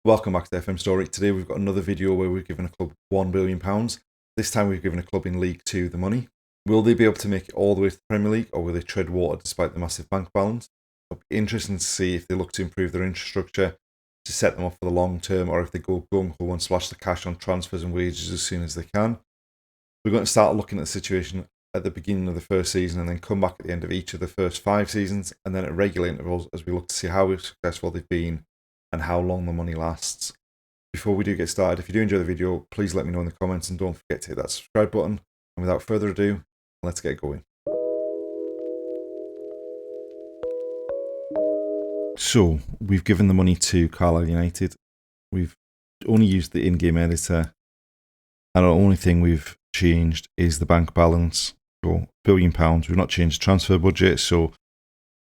Welcome back to FM Storey. Today we've got another video where we've given a club £1 billion. This time we've given a club in League 2 the money. Will they be able to make it all the way to the Premier League, or will they tread water despite the massive bank balance? It'll be interesting to see if they look to improve their infrastructure to set them up for the long term, or if they go gung-ho and splash the cash on transfers and wages as soon as they can. We're going to start looking at the situation at the beginning of the first season and then come back at the end of each of the first 5 seasons, and then at regular intervals as we look to see how successful they've been and how long the money lasts. Before we do get started, if you do enjoy the video, please let me know in the comments and don't forget to hit that subscribe button. And without further ado, let's get going. So, we've given the money to Carlisle United. We've only used the in-game editor, and the only thing we've changed is the bank balance. So, £1 billion. We've not changed the transfer budget, so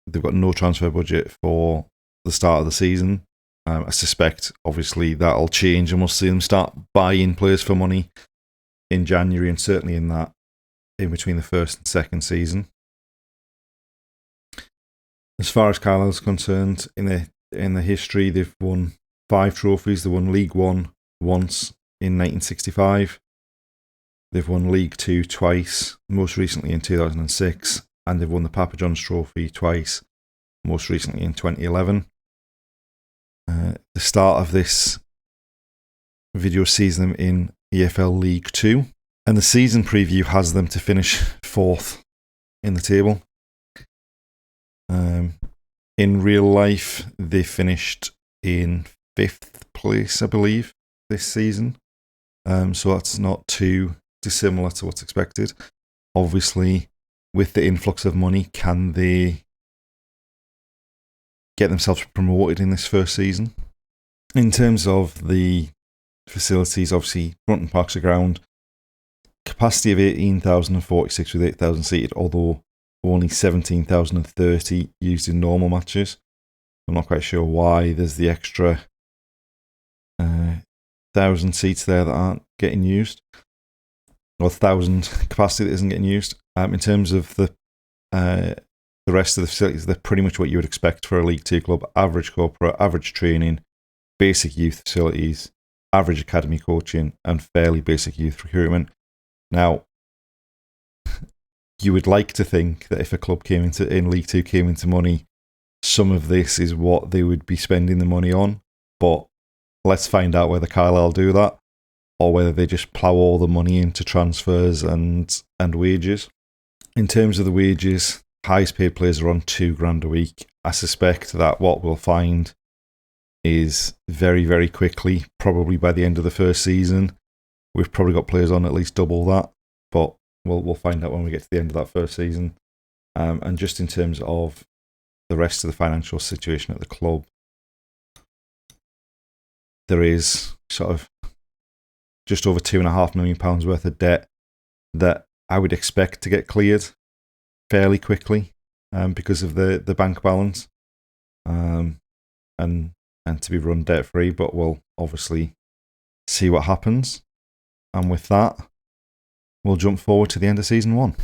they've got no transfer budget for the start of the season. I suspect, obviously, that'll change and we'll see them start buying players for money in January, and certainly in between the first and second season. As far as Carlisle's concerned, in the history, they've won 5 trophies. They won League 1 once in 1965. They've won League 2 twice, most recently in 2006, and they've won the Papa John's Trophy twice, most recently in 2011. The start of this video sees them in EFL League 2, and the season preview has them to finish 4th in the table. In real life, they finished in 5th place, I believe, this season. So that's not too dissimilar to what's expected. Obviously, with the influx of money, can they get themselves promoted in this first season? In terms of the facilities, obviously, Brunton Park's a ground. Capacity of 18,046 with 8,000 seated, although only 17,030 used in normal matches. I'm not quite sure why there's the extra 1,000 seats there that aren't getting used, or 1,000 capacity that isn't getting used. In terms of the rest of the facilities, they're pretty much what you would expect for a League 2 club. Average corporate, average training, basic youth facilities, average academy coaching, and fairly basic youth recruitment. Now, you would like to think that if a club in League 2 came into money, some of this is what they would be spending the money on. But let's find out whether Carlisle do that, or whether they just plough all the money into transfers and wages. In terms of the wages, highest paid players are on £2,000 a week. I suspect that what we'll find is very, very quickly, probably by the end of the first season, we've probably got players on at least double that. But we'll find out when we get to the end of that first season. And just in terms of the rest of the financial situation at the club, there is sort of just over £2.5 million worth of debt that I would expect to get cleared fairly quickly because of the bank balance and to be run debt free. But we'll obviously see what happens. And with that, we'll jump forward to the end of season 1.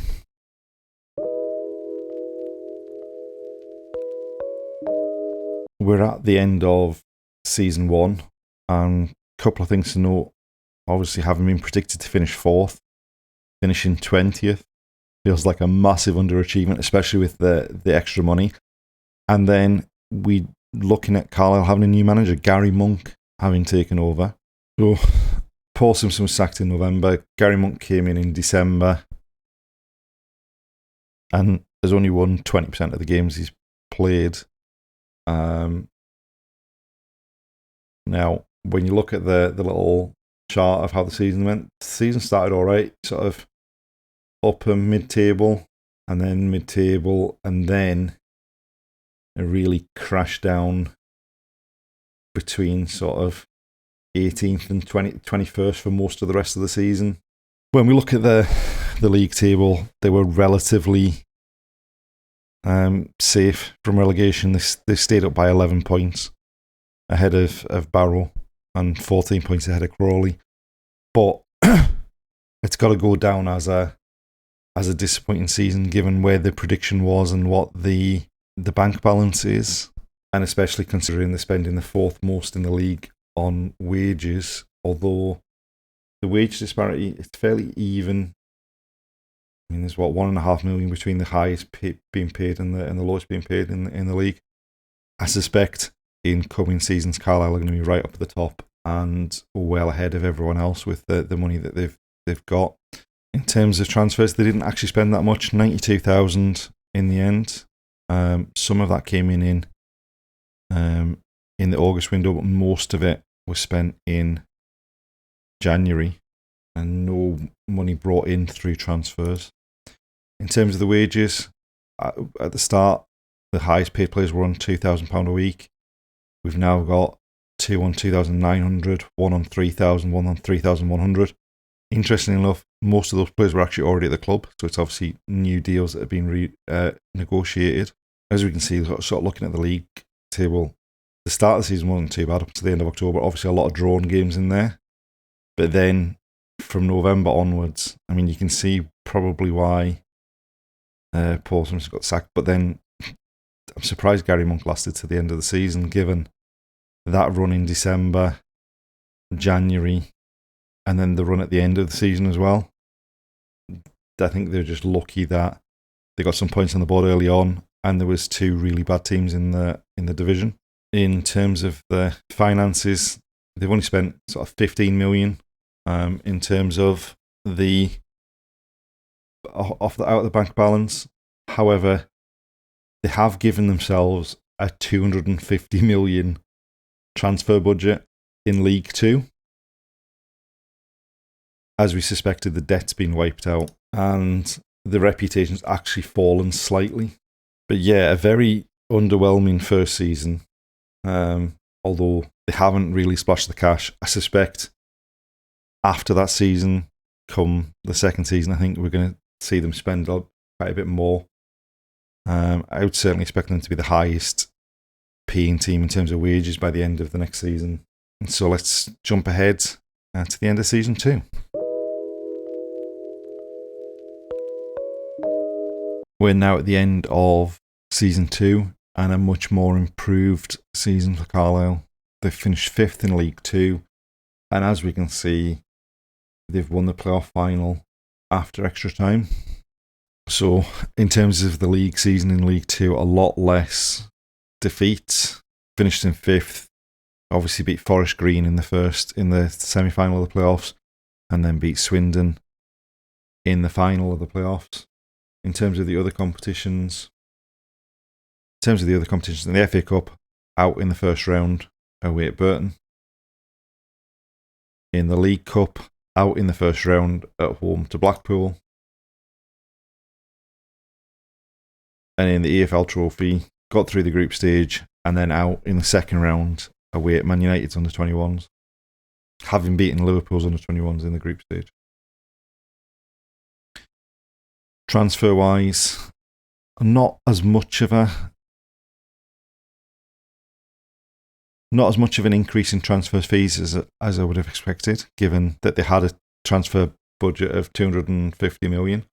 We're at the end of season 1, and a couple of things to note. Obviously, having been predicted to finish 4th, finishing 20th feels like a massive underachievement, especially with the extra money. And then we looking at Carlisle having a new manager, Gary Monk, having taken over. So Paul Simpson was sacked in November. Gary Monk came in December and has only won 20% of the games he's played. Now, when you look at the little chart of how the season went, the season started all right, sort of upper mid-table, and then mid-table, and then it really crashed down between sort of 18th and 21st for most of the rest of the season. When we look at the league table, they were relatively safe from relegation. They stayed up by 11 points ahead of Barrow and 14 points ahead of Crawley. But it's got to go down as a disappointing season, given where the prediction was and what the bank balance is, and especially considering they're spending the 4th most in the league on wages, although the wage disparity is fairly even. I mean, there's 1.5 million between the highest being paid and the lowest being paid in the league. I suspect in coming seasons, Carlisle are going to be right up at the top and well ahead of everyone else with the money that they've got. In terms of transfers, they didn't actually spend that much, 92,000 in the end. Some of that came in the August window, but most of it was spent in January and no money brought in through transfers. In terms of the wages, at the start, the highest paid players were on £2,000 a week. We've now got 2 on 2,900, 1 on 3,000, 1 on 3,100. Interestingly enough, most of those players were actually already at the club, so it's obviously new deals that have been negotiated. As we can see, sort of looking at the league table, the start of the season wasn't too bad up to the end of October. Obviously, a lot of drawn games in there. But then from November onwards, I mean, you can see probably why Paul Smith got sacked. But then I'm surprised Gary Monk lasted to the end of the season, given that run in December, January, and then the run at the end of the season as well. I think they're just lucky that they got some points on the board early on, and there was 2 really bad teams in the division. In terms of the finances, they've only spent sort of 15 million in terms of the out of the bank balance. However, they have given themselves a 250 million transfer budget in League 2. As we suspected, the debt's been wiped out and the reputation's actually fallen slightly. But yeah, a very underwhelming first season. Although they haven't really splashed the cash. I suspect after that season, come the second season, I think we're going to see them spend quite a bit more. I would certainly expect them to be the highest paying team in terms of wages by the end of the next season. And so let's jump ahead to the end of season 2. We're now at the end of season 2 and a much more improved season for Carlisle. They've finished 5th in League 2, and as we can see, they've won the playoff final after extra time. So, in terms of the league season in League 2, a lot less defeats. Finished in 5th, obviously beat Forest Green in the semi-final of the playoffs, and then beat Swindon in the final of the playoffs. In terms of the other competitions, in the FA Cup, out in the first round, away at Burton. In the League Cup, out in the first round, at home to Blackpool. And in the EFL Trophy, got through the group stage, and then out in the second round, away at Man United's under-21s, having beaten Liverpool's under-21s in the group stage. Transfer-wise, not as much of an increase in transfer fees as I would have expected, given that they had a transfer budget of 250 million.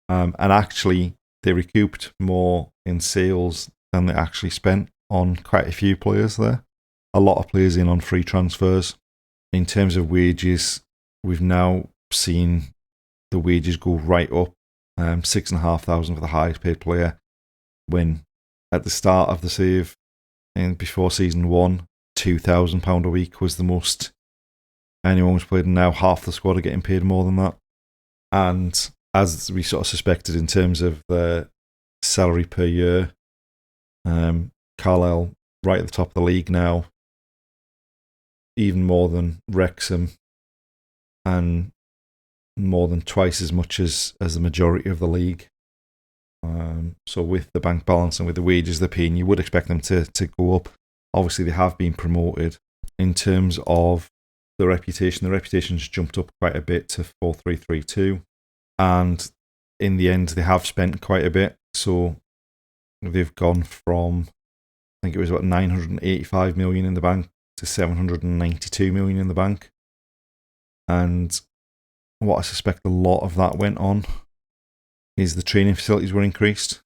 And actually, they recouped more in sales than they actually spent on quite a few players there. A lot of players in on free transfers. In terms of wages, we've now seen the wages go right up, 6,500 for the highest paid player, when at the start of the save, and before season 1, £2,000 a week was the most anyone was played, and now half the squad are getting paid more than that. And as we sort of suspected in terms of the salary per year, Carlisle right at the top of the league now, even more than Wrexham, and more than twice as much as the majority of the league. So with the bank balance and with the wages they're paying, you would expect them to go up. Obviously, they have been promoted. In terms of the reputation's jumped up quite a bit to 4,332. And in the end, they have spent quite a bit. So they've gone from, I think it was about 985 million in the bank to 792 million in the bank. And what I suspect a lot of that went on is the training facilities were improved.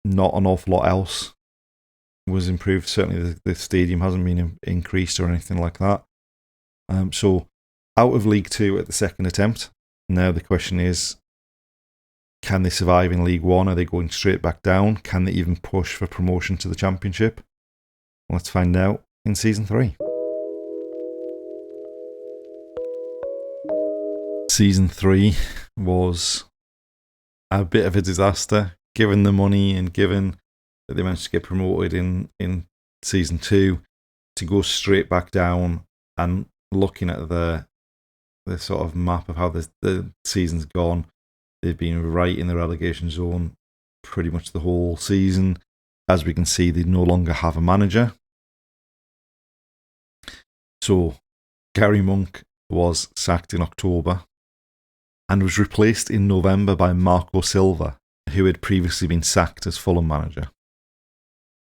Not an awful lot else. was improved. Certainly the stadium hasn't been increased or anything like that. So out of League Two at the second attempt. Now the question is, can they survive in League One? Are they going straight back down? Can they even push for promotion to the Championship? Let's find out in Season 3. Season 3 was a bit of a disaster, given the money and given that they managed to get promoted in Season 2, to go straight back down. And looking at the sort of map of how the season's gone, they've been right in the relegation zone pretty much the whole season. As we can see, they no longer have a manager. So Gary Monk was sacked in October and was replaced in November by Marco Silva, who had previously been sacked as Fulham manager.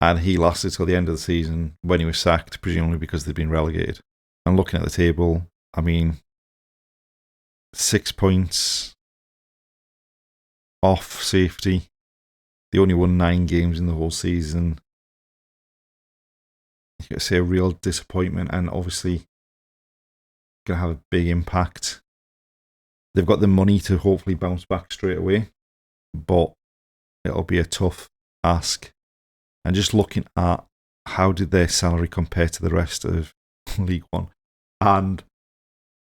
And he lasted till the end of the season when he was sacked, presumably because they'd been relegated. And looking at the table, I mean, 6 points off safety. They only won 9 games in the whole season. You could say a real disappointment, and obviously going to have a big impact. They've got the money to hopefully bounce back straight away, but it'll be a tough ask. And just looking at how did their salary compare to the rest of League One, and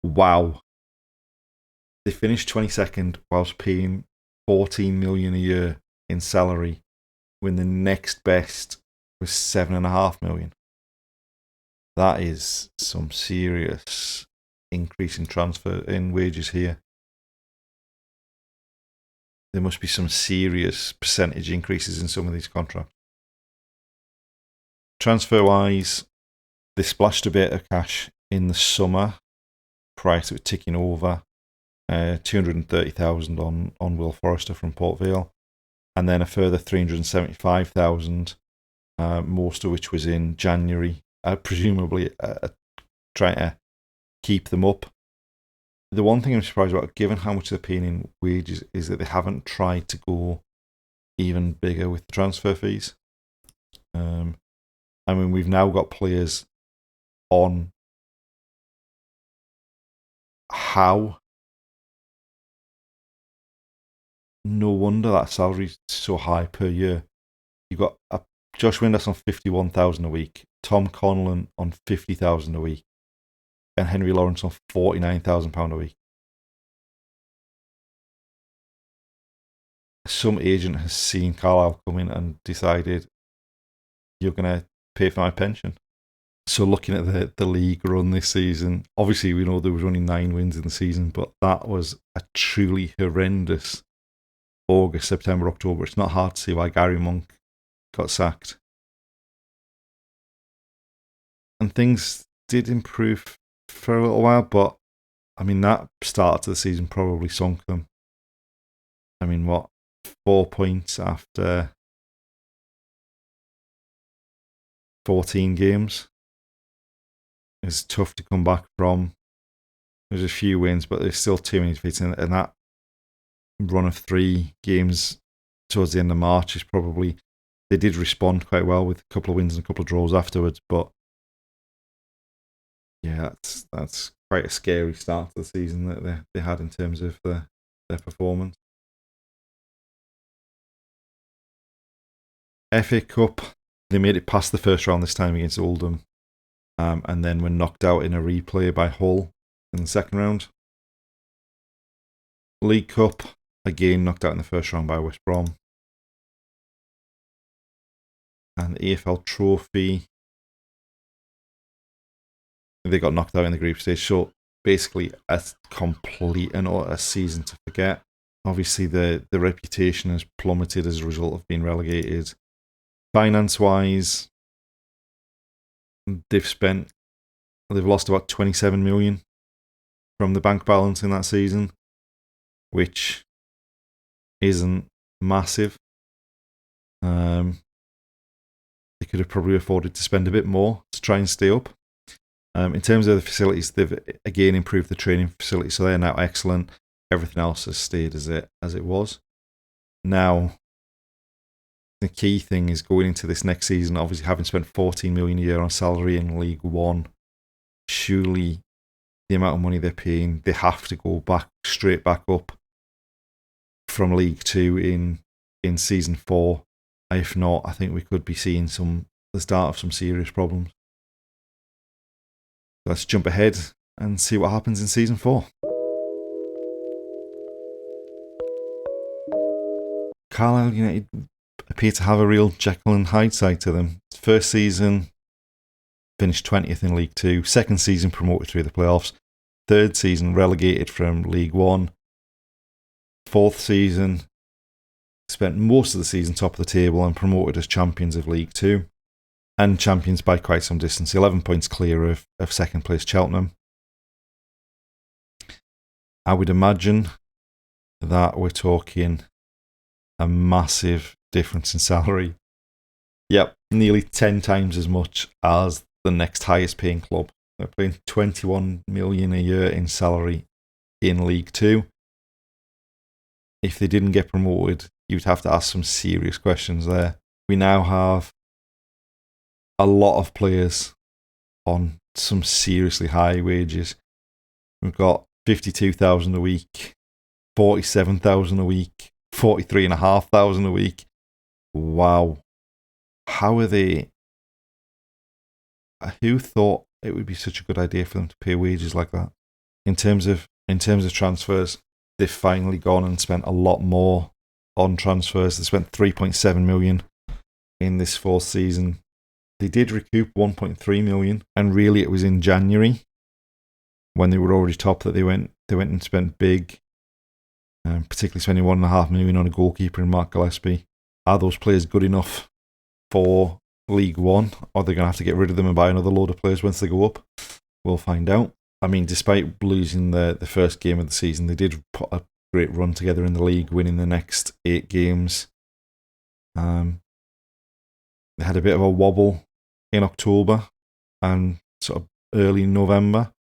wow, they finished 22nd whilst paying 14 million a year in salary, when the next best was 7.5 million. That is some serious increase in wages here. There must be some serious percentage increases in some of these contracts. Transfer-wise, they splashed a bit of cash in the summer prior to it ticking over. 230,000 on Will Forrester from Port Vale, and then a further 375,000, most of which was in January, presumably trying to keep them up. The one thing I'm surprised about, given how much they're paying in wages, is that they haven't tried to go even bigger with the transfer fees. I mean, we've now got players on how. No wonder that salary's so high per year. You've got Josh Windass on 51,000 a week, Tom Conlon on 50,000 a week, and Henry Lawrence on £49,000 a week. Some agent has seen Carlisle come in and decided, you're going to pay for my pension. So looking at the league run this season, obviously we know there was only 9 wins in the season, but that was a truly horrendous August, September, October. It's not hard to see why Gary Monk got sacked. And things did improve for a little while, but I mean, that start to the season probably sunk them. I mean, 4 points after 14 games is tough to come back from. There's a few wins, but there's still too many defeats, and that run of 3 games towards the end of March is probably, they did respond quite well with a couple of wins and a couple of draws afterwards, but yeah, that's quite a scary start to the season that they had in terms of their performance. FA Cup, they made it past the first round this time against Oldham, and then were knocked out in a replay by Hull in the second round. League Cup, again knocked out in the first round by West Brom. And the EFL Trophy, they got knocked out in the group stage. So basically a complete and utter season to forget. Obviously the reputation has plummeted as a result of being relegated. Finance-wise, they've lost about 27 million from the bank balance in that season, which isn't massive. They could have probably afforded to spend a bit more to try and stay up. In terms of the facilities, they've again improved the training facilities, so they're now excellent. Everything else has stayed as it was. Now, the key thing is going into this next season, obviously having spent 14 million a year on salary in League One, surely the amount of money they're paying, they have to go straight back up from League Two in season 4. If not, I think we could be seeing the start of some serious problems. Let's jump ahead and see what happens in season 4. Carlisle United appear to have a real Jekyll and Hyde side to them. First season, finished 20th in League Two. Second season, promoted through the playoffs. Third season, relegated from League One. Fourth season, spent most of the season top of the table and promoted as champions of League Two. And champions by quite some distance, 11 points clear of second place Cheltenham. I would imagine that we're talking a massive difference in salary. Yep, nearly 10 times as much as the next highest paying club. They're paying 21 million a year in salary in League Two. If they didn't get promoted, you'd have to ask some serious questions there. We now have a lot of players on some seriously high wages. We've got 52,000 a week, 47,000 a week, 43,500 a week. Wow. How are they? Who thought it would be such a good idea for them to pay wages like that? In terms of transfers, they've finally gone and spent a lot more on transfers. They spent 3.7 million in this fourth season. They did recoup 1.3 million, and really it was in January when they were already top that they went and spent big, particularly spending 1.5 million on a goalkeeper in Mark Gillespie. Are those players good enough for League One, or are they going to have to get rid of them and buy another load of players once they go up? We'll find out. I mean, despite losing the first game of the season, they did put a great run together in the league, winning the next 8 games. They had a bit of a wobble in October and sort of early November.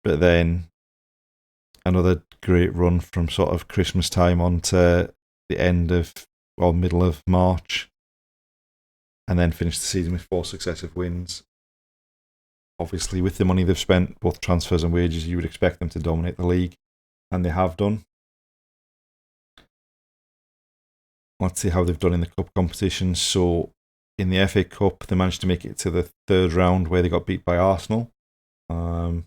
But then another great run from sort of Christmas time on to the end of, middle of March. And then finished the season with 4 successive wins. Obviously, with the money they've spent, both transfers and wages, you would expect them to dominate the league. And they have done. Let's see how they've done in the cup competition. So, in the FA Cup, they managed to make it to the third round where they got beat by Arsenal. And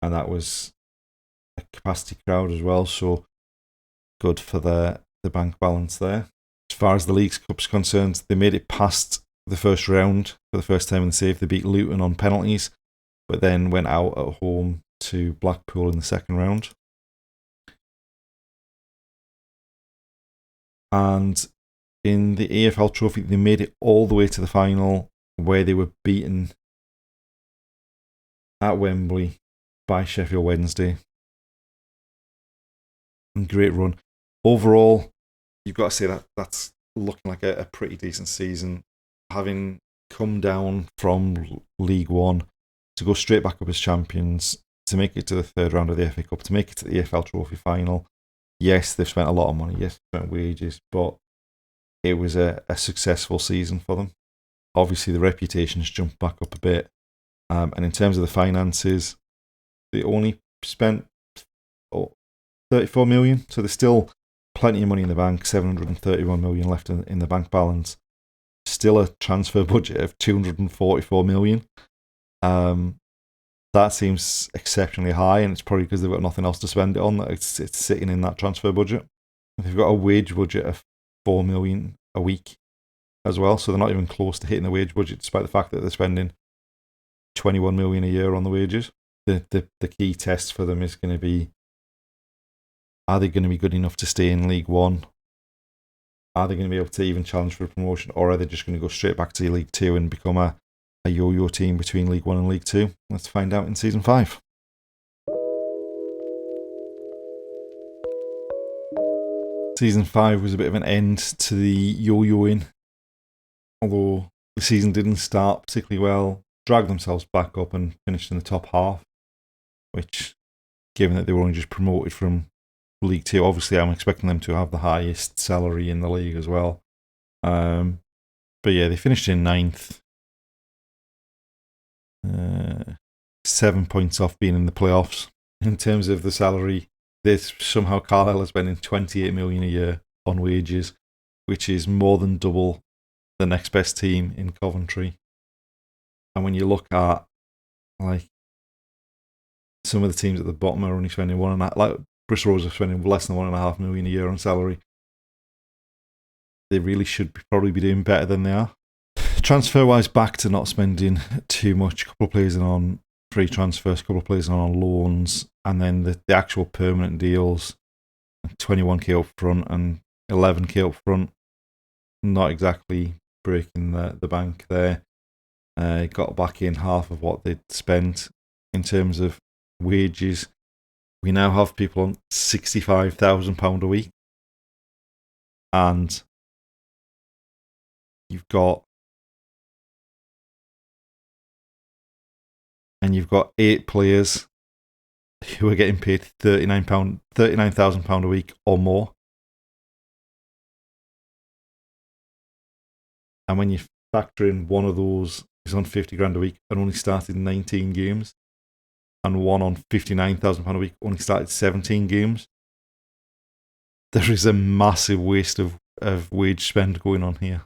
that was a capacity crowd as well. So, good for the bank balance there. As far as the League's Cup's concerned, they made it past the first round for the first time in the save. They beat Luton on penalties, but then went out at home to Blackpool in the second round. And in the AFL Trophy, they made it all the way to the final, where they were beaten at Wembley by Sheffield Wednesday. Great run. Overall, you've got to say that's looking like a pretty decent season. Having come down from League One to go straight back up as champions, to make it to the third round of the FA Cup, to make it to the AFL Trophy final. Yes, they've spent a lot of money. Yes, they've spent wages, but it was a successful season for them. Obviously, the reputation's jumped back up a bit. And in terms of the finances, they only spent 34 million. So there's still plenty of money in the bank, 731 million left in the bank balance. Still a transfer budget of 244 million. That seems exceptionally high, and it's probably because they've got nothing else to spend it on that it's sitting in that transfer budget. They've got a wage budget of 4 million a week as well, so they're not even close to hitting the wage budget, despite the fact that they're spending 21 million a year on the wages. The key test for them is going to be, are they going to be good enough to stay in League One? Are they going to be able to even challenge for a promotion, or are they just going to go straight back to League Two and become a yo-yo team between League One and League Two? Let's find out in Season 5. Season 5 was a bit of an end to the yo-yoing, although the season didn't start particularly well. Dragged themselves back up and finished in the top half, which, given that they were only just promoted from League Two. Obviously, I'm expecting them to have the highest salary in the league as well. But yeah, they finished in 9th. 7 points off being in the playoffs. In terms of the salary, somehow Carlisle is spending 28 million a year on wages, which is more than double the next best team in Coventry. And when you look at like some of the teams at the bottom are only spending like Bristol Rovers are spending less than 1.5 million a year on salary. They really should probably be doing better than they are. Transfer wise, back to not spending too much. A couple of players on free transfers, a couple of players on loans, and then the actual permanent deals, 21k up front and 11k up front. Not exactly breaking the bank there. Got back in half of what they'd spent in terms of wages. We now have people on £65,000 a week, and you've got 8 players who are getting paid £39,000 a week or more. And when you factor in one of those who's on 50 grand a week and only started 19 games, and one on £59,000 a week only started 17 games, there is a massive waste of wage spend going on here.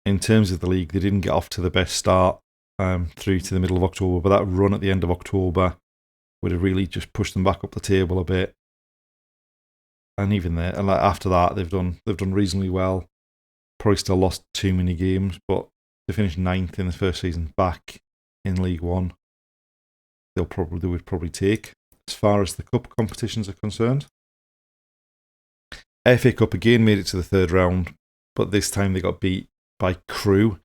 In terms of the league, they didn't get off to the best start through to the middle of October, but that run at the end of October would have really just pushed them back up the table a bit. And even there, and like after that, they've done reasonably well. Probably still lost too many games, but they finished 9th in the first season back in League One. They would probably take. As far as the cup competitions are concerned, FA Cup again made it to the 3rd round, but this time they got beat by Crewe,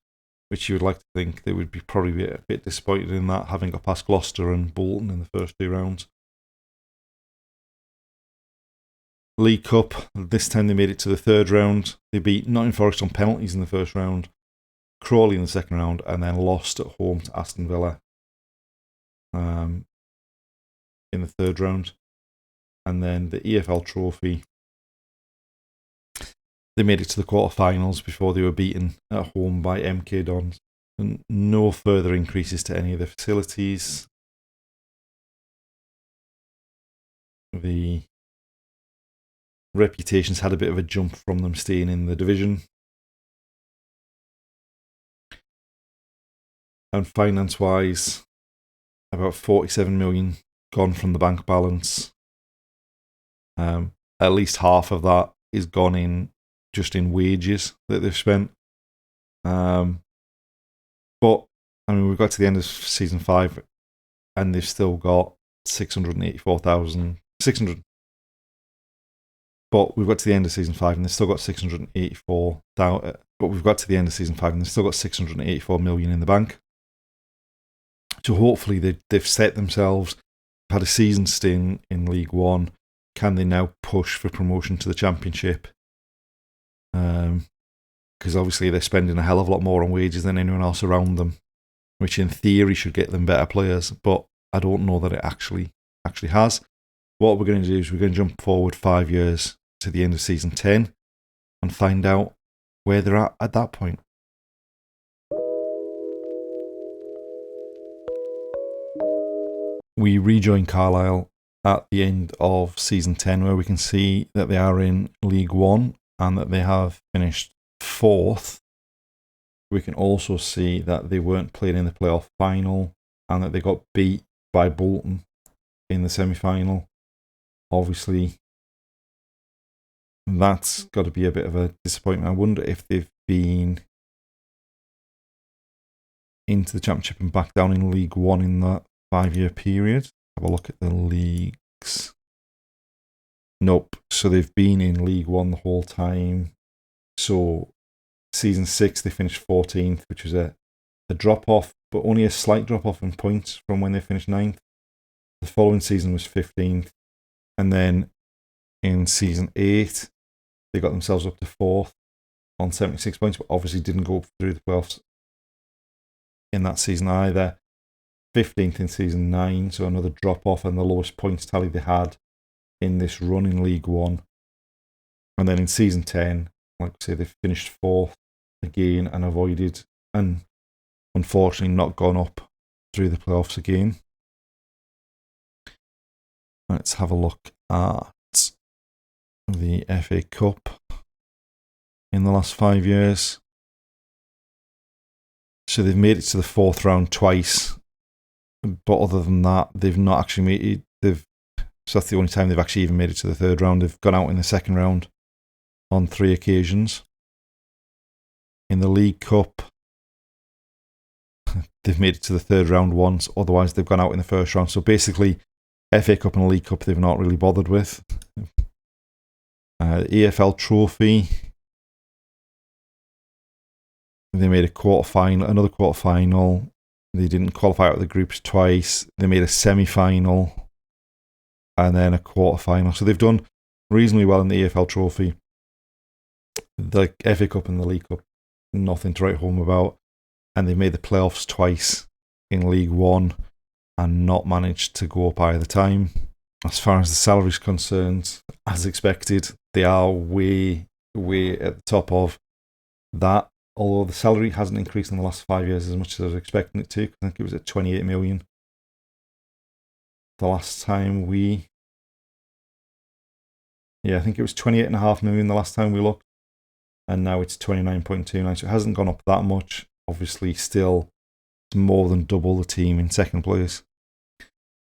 which you would like to think they would probably be a bit disappointed in that, having got past Gloucester and Bolton in the first 2 rounds. League Cup, this time they made it to the 3rd round. They beat Nottingham Forest on penalties in the first round, Crawley in the 2nd round, and then lost at home to Aston Villa in the 3rd round. And then the EFL Trophy, they made it to the quarterfinals before they were beaten at home by MK Dons. And no further increases to any of the facilities. The reputations had a bit of a jump from them staying in the division. And finance-wise, about 47 million gone from the bank balance. At least half of that is gone in just in wages that they've spent. But I mean, we've got to the end of season 5, and they've still got 684,600. But we've got to the end of season 5, and they've still got 684,000. But we've got to the end of season 5, and they've still got 684 million in the bank. So hopefully they've set themselves, had a season stint in League One. Can they now push for promotion to the Championship? Because obviously they're spending a hell of a lot more on wages than anyone else around them, which in theory should get them better players, but I don't know that it actually has. What we're going to do is we're going to jump forward 5 years to the end of season 10 and find out where they're at that point. We rejoin Carlisle at the end of season 10, where we can see that they are in League One and that they have finished 4th. We can also see that they weren't playing in the playoff final and that they got beat by Bolton in the semi-final. Obviously, that's got to be a bit of a disappointment. I wonder if they've been into the Championship and back down in League One in that 5-year period. Have a look at the leagues. Nope. So they've been in League One the whole time. So season 6 they finished 14th, which was a drop-off, but only a slight drop-off in points from when they finished 9th. The following season was 15th. And then in season 8, they got themselves up to 4th on 76 points, but obviously didn't go through the playoffs in that season either. 15th in season 9, so another drop-off, and the lowest points tally they had in this run in League One. And then in season 10, like I say, they finished 4th again and avoided, and unfortunately not gone up through the playoffs again. Let's have a look at the FA Cup in the last 5 years. So they've made it to the 4th round twice, but other than that, they've not actually made it. So that's the only time they've actually even made it to the 3rd round. They've gone out in the 2nd round on 3 occasions. In the League Cup, they've made it to the 3rd round once. Otherwise, they've gone out in the 1st round. So basically, FA Cup and League Cup, they've not really bothered with. EFL Trophy, they made another quarter-final. They didn't qualify out of the groups twice. They made a semi-final and then a quarter-final. So they've done reasonably well in the EFL Trophy. The FA Cup and the League Cup, nothing to write home about. And they've made the playoffs twice in League One and not managed to go up either time. As far as the salary is concerned, as expected, they are way, way at the top of that. Although the salary hasn't increased in the last 5 years as much as I was expecting it to. I think it was at 28 million. The last time I think it was 28.5 million the last time we looked. And now it's 29.29. So it hasn't gone up that much. Obviously, still more than double the team in 2nd place.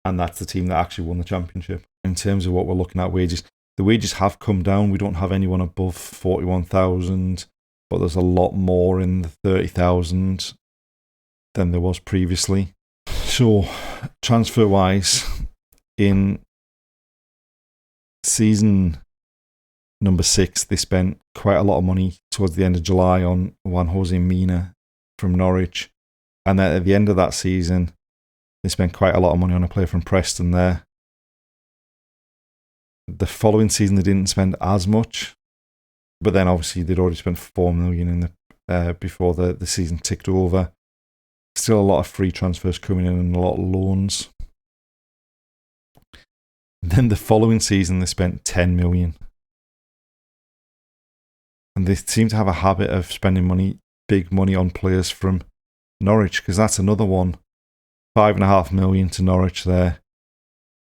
And that's the team that actually won the championship. In terms of what we're looking at wages, the wages have come down. We don't have anyone above 41,000, but there's a lot more in the 30,000 than there was previously. So, transfer-wise, in season number 6, they spent quite a lot of money towards the end of July on Juan Jose Mina from Norwich. And then at the end of that season, they spent quite a lot of money on a player from Preston there. The following season, they didn't spend as much. But then obviously they'd already spent 4 million in before the season ticked over. Still a lot of free transfers coming in and a lot of loans. Then the following season, they spent 10 million. And they seem to have a habit of spending big money on players from Norwich, because that's another one. 5.5 million to Norwich there.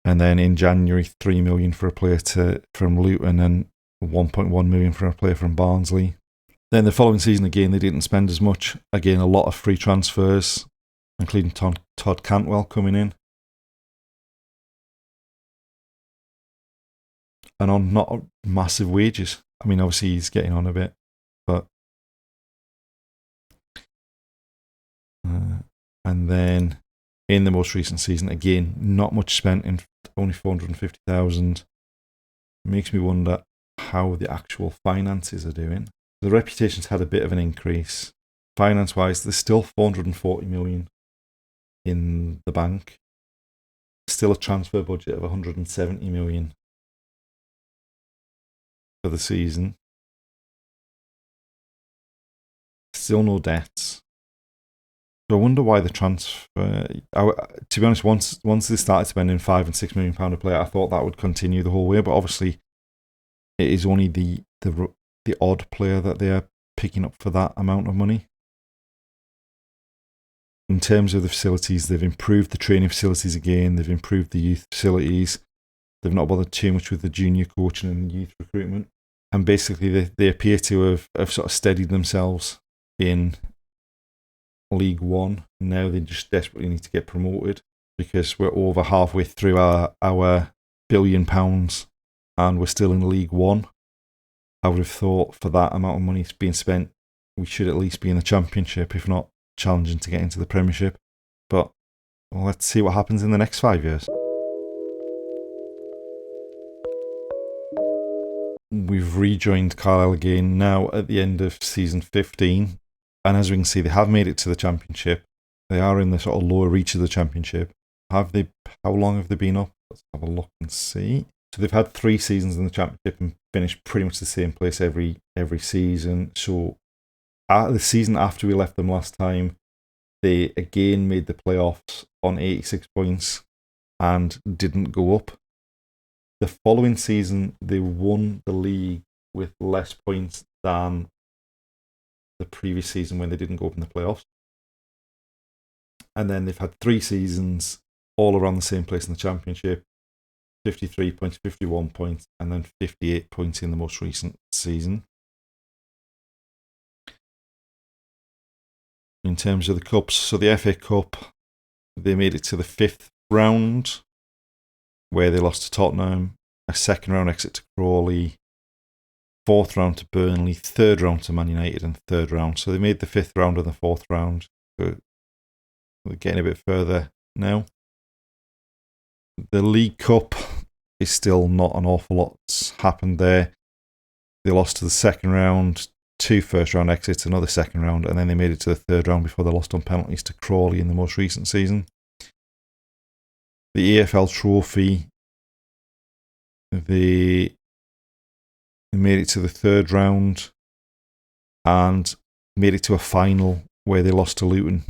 And then in January, 3 million for a player from Luton and 1.1 million for a player from Barnsley. Then the following season, again, they didn't spend as much. Again, a lot of free transfers, including Todd Cantwell coming in. And on not massive wages. I mean, obviously he's getting on a bit, but... and then in the most recent season, again, not much spent, in only 450,000. Makes me wonder how the actual finances are doing. The Reputation's had a bit of an increase. Finance-wise, there's still 440 million in the bank. Still a transfer budget of 170 million for the season. Still no debts. So I wonder why the transfer... to be honest, once they started spending £5 and £6 million a player, I thought that would continue the whole way. But obviously, it is only the odd player that they are picking up for that amount of money. In terms of the facilities, they've improved the training facilities again. They've improved the youth facilities. They've not bothered too much with the junior coaching and youth recruitment. And basically, they appear to have sort of steadied themselves in League One. Now they just desperately need to get promoted, because we're over halfway through our £1 billion and we're still in League One. I would have thought for that amount of money being spent, we should at least be in the Championship, if not challenging to get into the Premiership. But let's see what happens in the next 5 years. We've rejoined Carlisle again now at the end of season 15. And as we can see, they have made it to the Championship. They are in the sort of lower reach of the Championship. How long have they been up? Let's have a look and see. So they've had 3 seasons in the Championship and finished pretty much the same place every season. So the season after we left them last time, they again made the playoffs on 86 points and didn't go up. The following season, they won the league with less points than the previous season when they didn't go up in the playoffs. And then they've had 3 seasons all around the same place in the championship. 53 points, 51 points, and then 58 points in the most recent season. In terms of the cups, so the FA Cup, they made it to the 5th round, where they lost to Tottenham, a 2nd round exit to Crawley, 4th round to Burnley, 3rd round to Man United, and 3rd round. So they made the 5th round and the 4th round. So we're getting a bit further now. The League Cup is still not an awful lot's happened there. They lost to the 2nd round, 2 first round exits, another 2nd round, and then they made it to the 3rd round before they lost on penalties to Crawley in the most recent season. The EFL Trophy, they made it to the 3rd round and made it to a final where they lost to Luton.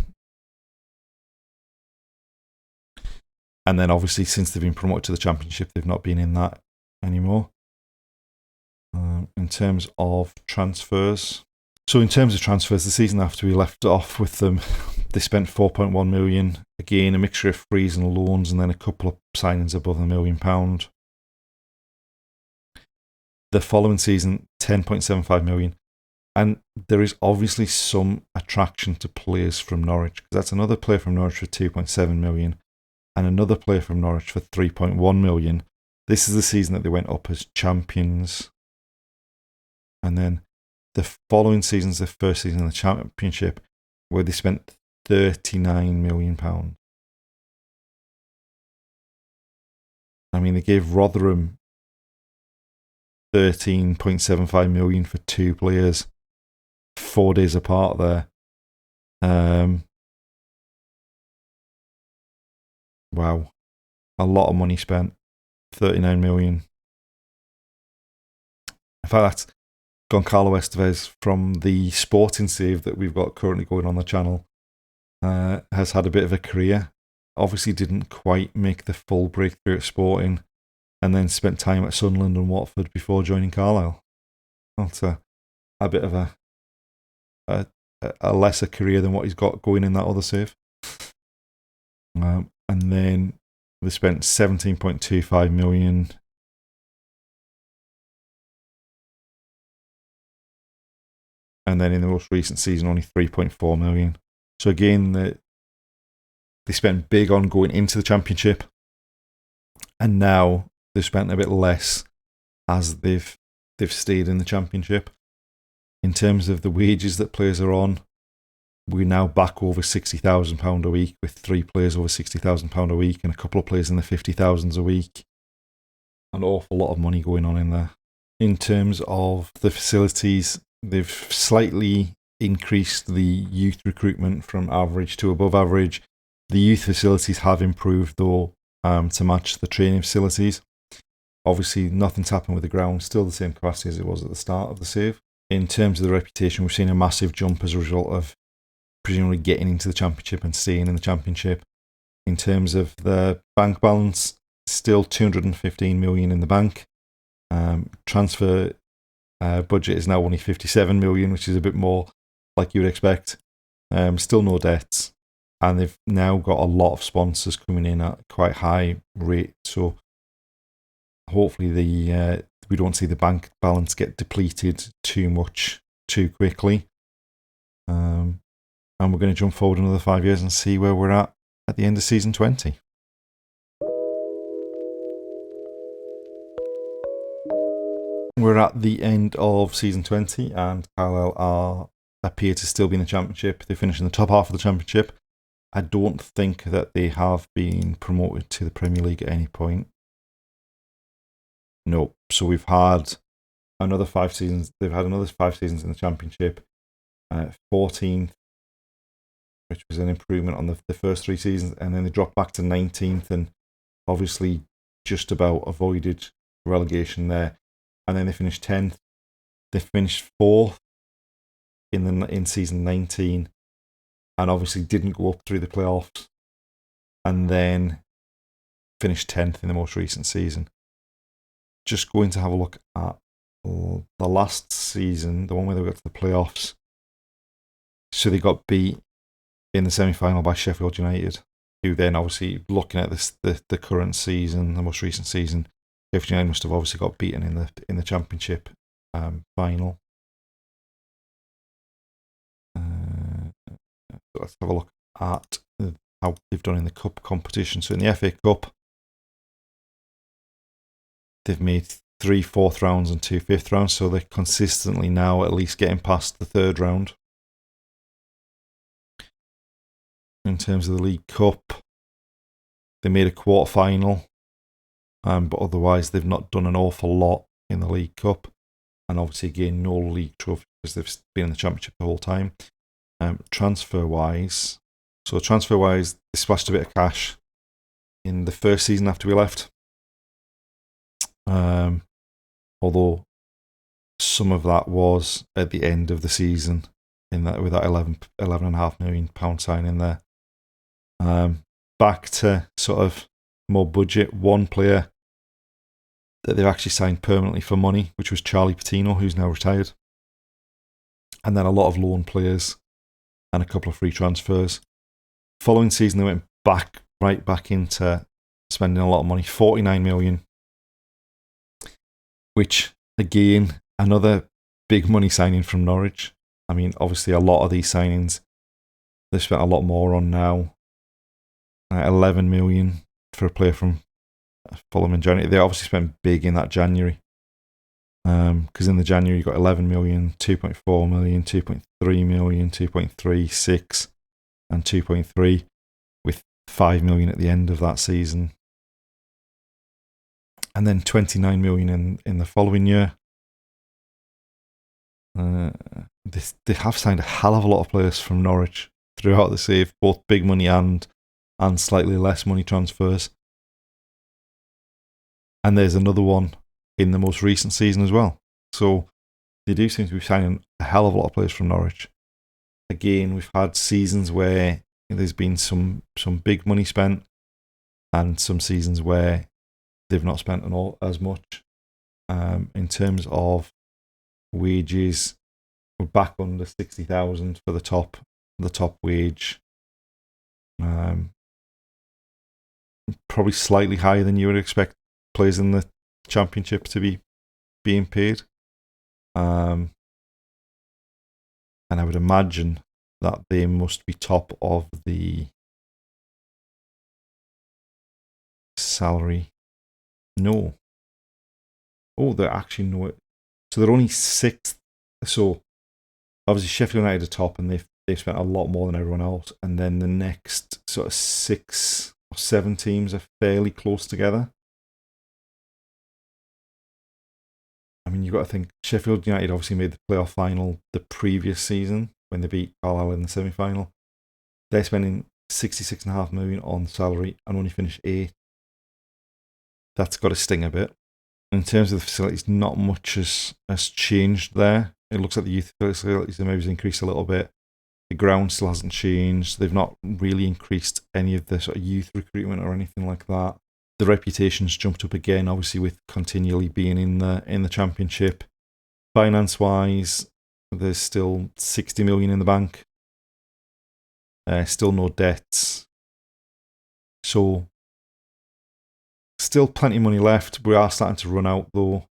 And then obviously since they've been promoted to the Championship, they've not been in that anymore. In terms of transfers. So in terms of transfers, the season after we left off with them, they spent 4.1 million. Again, a mixture of frees and loans, and then a couple of signings above £1 million. The following season, 10.75 million. And there is obviously some attraction to players from Norwich, because that's another player from Norwich for 2.7 million and another player from Norwich for 3.1 million. This is the season that they went up as champions. And then the following season is the first season in the Championship, where they spent £39 million. I mean, they gave Rotherham 13.75 million for 2 players 4 days apart there. Wow. A lot of money spent. 39 million. In fact, that's Goncalo Estevez from the Sporting save that we've got currently going on the channel. Has had a bit of a career. Obviously didn't quite make the full breakthrough at Sporting, and then spent time at Sunderland and Watford before joining Carlisle. That's a bit of a lesser career than what he's got going in that other save. And then they spent 17.25 million. And then in the most recent season, only 3.4 million. So again, they spent big on going into the Championship, and now they've spent a bit less as they've stayed in the Championship. In terms of the wages that players are on, we're now back over £60,000 a week, with 3 players over £60,000 a week and a couple of players in the 50,000s a week. An awful lot of money going on in there. In terms of the facilities, they've slightly increased the youth recruitment from average to above average. The youth facilities have improved though, to match the training facilities. Obviously, nothing's happened with the ground, still the same capacity as it was at the start of the save. In terms of the reputation, we've seen a massive jump as a result of presumably getting into the Championship and staying in the Championship. In terms of the bank balance, still 215 million in the bank. Transfer budget is now only 57 million, which is a bit more like you would expect. Still no debts, and they've now got a lot of sponsors coming in at quite high rate. So hopefully we don't see the bank balance get depleted too much too quickly. And we're going to jump forward another 5 years and see where we're at the end of season 20. We're at the end of season 20, and Carlisle appear to still be in the Championship. They finished in the top half of the Championship. I don't think that they have been promoted to the Premier League at any point. No. So we've had another 5 seasons. They've had another 5 seasons in the Championship. 14th, which was an improvement on the first 3 seasons, and then they dropped back to 19th, and obviously just about avoided relegation there. And then they finished 10th. They finished 4th in season 19, and obviously didn't go up through the playoffs, and then finished 10th in the most recent season. just going to have a look at the last season, the one where they got to the playoffs. So they got beat in the semi-final by Sheffield United, who then obviously, looking at this, the current season, the most recent season, Sheffield United must have obviously got beaten in the Championship final. So let's have a look at how they've done in the cup competition. So in the FA Cup, they've made 3 4th rounds and 2 5th rounds, so they're consistently now at least getting past the 3rd round. In terms of the League Cup, they made a quarter final, but otherwise they've not done an awful lot in the League Cup, and obviously again no league trophy because they've been in the Championship the whole time. Transfer-wise, they splashed a bit of cash in the first season after we left. Although some of that was at the end of the season, with that £11.5 million signing there. Back to sort of more budget, one player that they've actually signed permanently for money, which was Charlie Patino, who's now retired. And then a lot of loan players and a couple of free transfers. Following season, they went right back into spending a lot of money, 49 million, which, again, another big money signing from Norwich. I mean, obviously, a lot of these signings, they've spent a lot more on now. 11 million for a player from Fulham in January. They obviously spent big in that January. Because in the January, you got 11 million, 2.4 million, 2.3 million, 2.3, 6, and 2.3, with 5 million at the end of that season. And then 29 million in the following year. They have signed a hell of a lot of players from Norwich throughout the save, both big money and slightly less money transfers. And there's another one in the most recent season as well. So they do seem to be signing a hell of a lot of players from Norwich. Again, we've had seasons where there's been some big money spent, and some seasons where they've not spent as much. In terms of wages, we're back under 60,000 for the top wage. Probably slightly higher than you would expect players in the Championship to be being paid. And I would imagine that they must be top of the salary. No. Oh, they're actually no. So they're only 6th. So obviously Sheffield United are top, and they've spent a lot more than everyone else. And then the next sort of 6 or 7 teams are fairly close together. I mean, you've got to think Sheffield United obviously made the playoff final the previous season when they beat Carlisle in the semi-final. They're spending 66.5 million on salary and only finished 8th. That's got to sting a bit. In terms of the facilities, not much has changed there. It looks like the youth facilities have maybe increased a little bit. The ground still hasn't changed. They've not really increased any of the sort of youth recruitment or anything like that. The reputation's jumped up again, obviously, with continually being in the Championship. Finance-wise, there's still 60 million in the bank. Still no debts. So, still plenty of money left. We are starting to run out, though.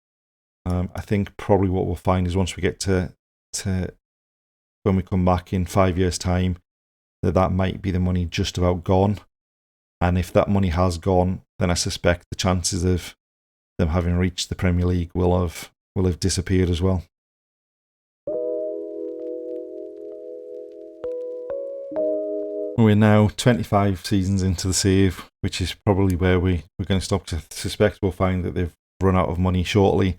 I think probably what we'll find is once we get to when we come back in 5 years' time, that might be the money just about gone. And if that money has gone, then I suspect the chances of them having reached the Premier League will have disappeared as well. We're now 25 seasons into the save, which is probably where we're going to stop. I suspect we'll find that they've run out of money shortly.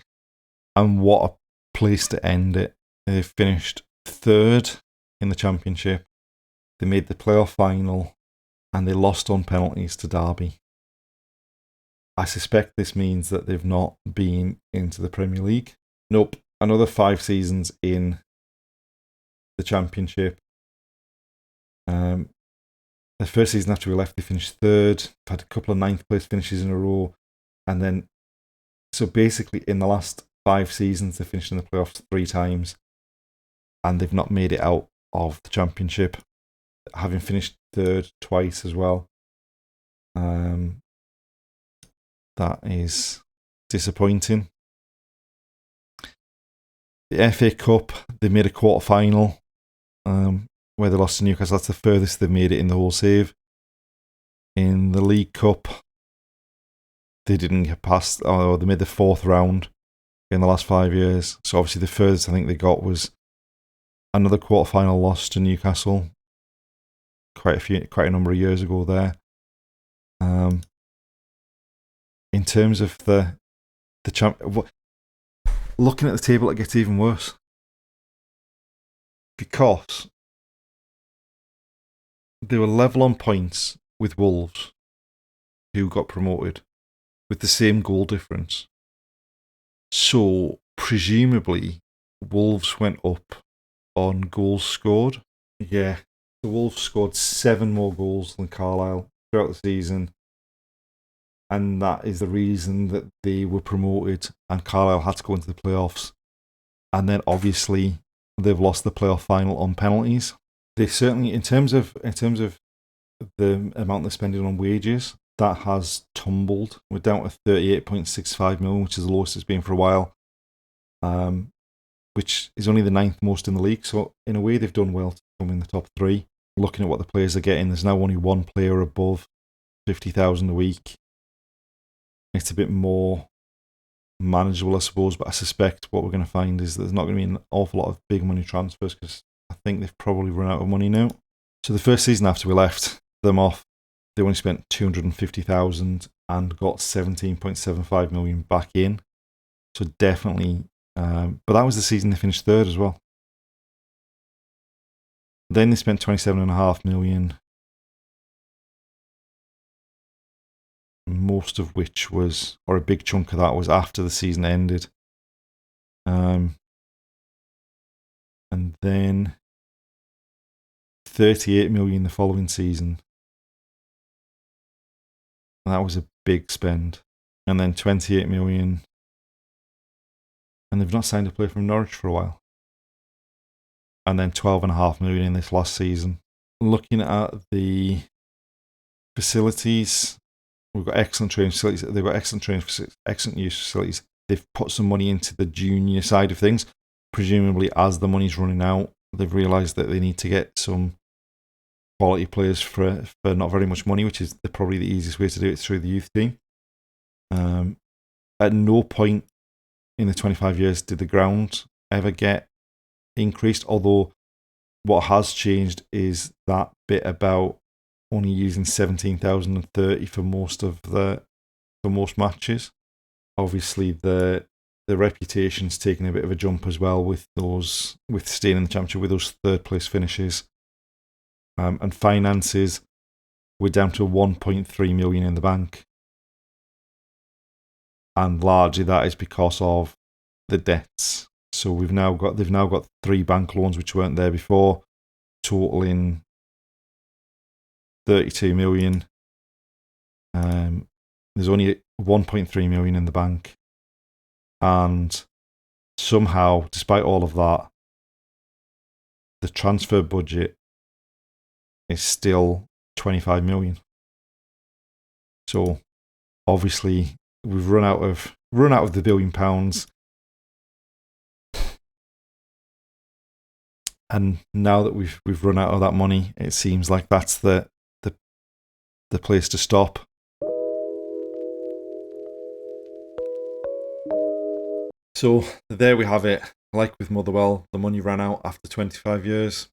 And what a place to end it. They've finished 3rd in the Championship. They made the playoff final, and they lost on penalties to Derby. I suspect this means that they've not been into the Premier League. Nope, another 5 seasons in the Championship. The first season after we left, they finished 3rd. Had a couple of 9th place finishes in a row, and then So basically, in the last 5 seasons, they finished in the playoffs 3 times, and they've not made it out of the championship, having finished third twice as well. That is disappointing. The FA Cup, they made a quarter-final where they lost to Newcastle. That's the furthest they've made it in the whole save. In the League Cup, they didn't get past, they made the 4th round in the last 5 years. So obviously the furthest I think they got was another quarter-final loss to Newcastle quite a number of years ago there. In terms of the looking at the table, it gets even worse, because they were level on points with Wolves, who got promoted, with the same goal difference. So presumably Wolves went up on goals scored. Yeah, the Wolves scored 7 more goals than Carlisle throughout the season, and that is the reason that they were promoted and Carlisle had to go into the playoffs. And then obviously they've lost the playoff final on penalties. They certainly, in terms of the amount they're spending on wages, that has tumbled. We're down to 38.65 million, which is the lowest it's been for a while, which is only the 9th most in the league. So in a way, they've done well to come in the top 3. Looking at what the players are getting, there's now only one player above 50,000 a week. It's a bit more manageable, I suppose, but I suspect what we're going to find is there's not going to be an awful lot of big money transfers, because I think they've probably run out of money now. So the first season after we left them off, they only spent 250,000 and got 17.75 million back in. So definitely, but that was the season they finished 3rd as well. Then they spent 27.5 million, most of which was, or a big chunk of that was after the season ended. And then 38 million the following season. And that was a big spend. And then 28 million. And they've not signed a player from Norwich for a while. And then 12.5 million in this last season. Looking at the facilities, we've got excellent training facilities. They've got excellent training facilities, excellent youth facilities. They've put some money into the junior side of things. Presumably, as the money's running out, they've realised that they need to get some quality players for not very much money, which is probably the easiest way to do it, through the youth team. At no point in the 25 years did the ground ever get increased, although what has changed is that bit about only using 17,030 for most matches. Obviously, the reputation's taken a bit of a jump as well with staying in the championship with those 3rd place finishes. And finances, we're down to 1.3 million in the bank, and largely that is because of the debts. So they've now got 3 bank loans which weren't there before, totaling 32 million. There's only 1.3 million in the bank, and somehow, despite all of that, the transfer budget is still 25 million. So obviously we've run out of the £1 billion, and now that we've run out of that money, it seems like that's the place to stop. So there we have it. Like with Motherwell, the money ran out after 25 years,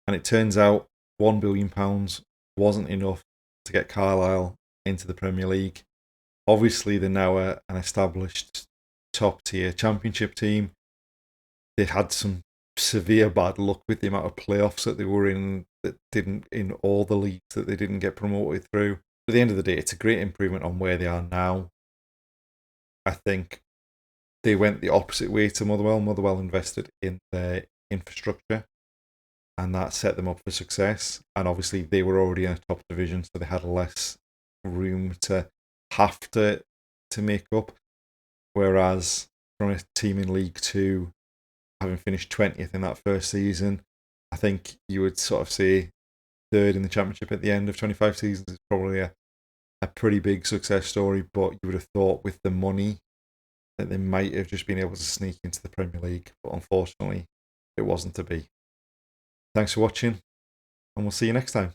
and it turns out £1 billion wasn't enough to get Carlisle into the Premier League. Obviously, they're now an established top-tier championship team. They had some severe bad luck with the amount of playoffs that they were in, in all the leagues that they didn't get promoted through. At the end of the day, it's a great improvement on where they are now. I think they went the opposite way to Motherwell. Motherwell invested in their infrastructure, and that set them up for success. And obviously, they were already in a top division, so they had less room to have to make up. Whereas from a team in League Two, having finished 20th in that first season, I think you would sort of say third in the Championship at the end of 25 seasons is probably a pretty big success story. But you would have thought with the money that they might have just been able to sneak into the Premier League. But unfortunately, it wasn't to be. Thanks for watching, and we'll see you next time.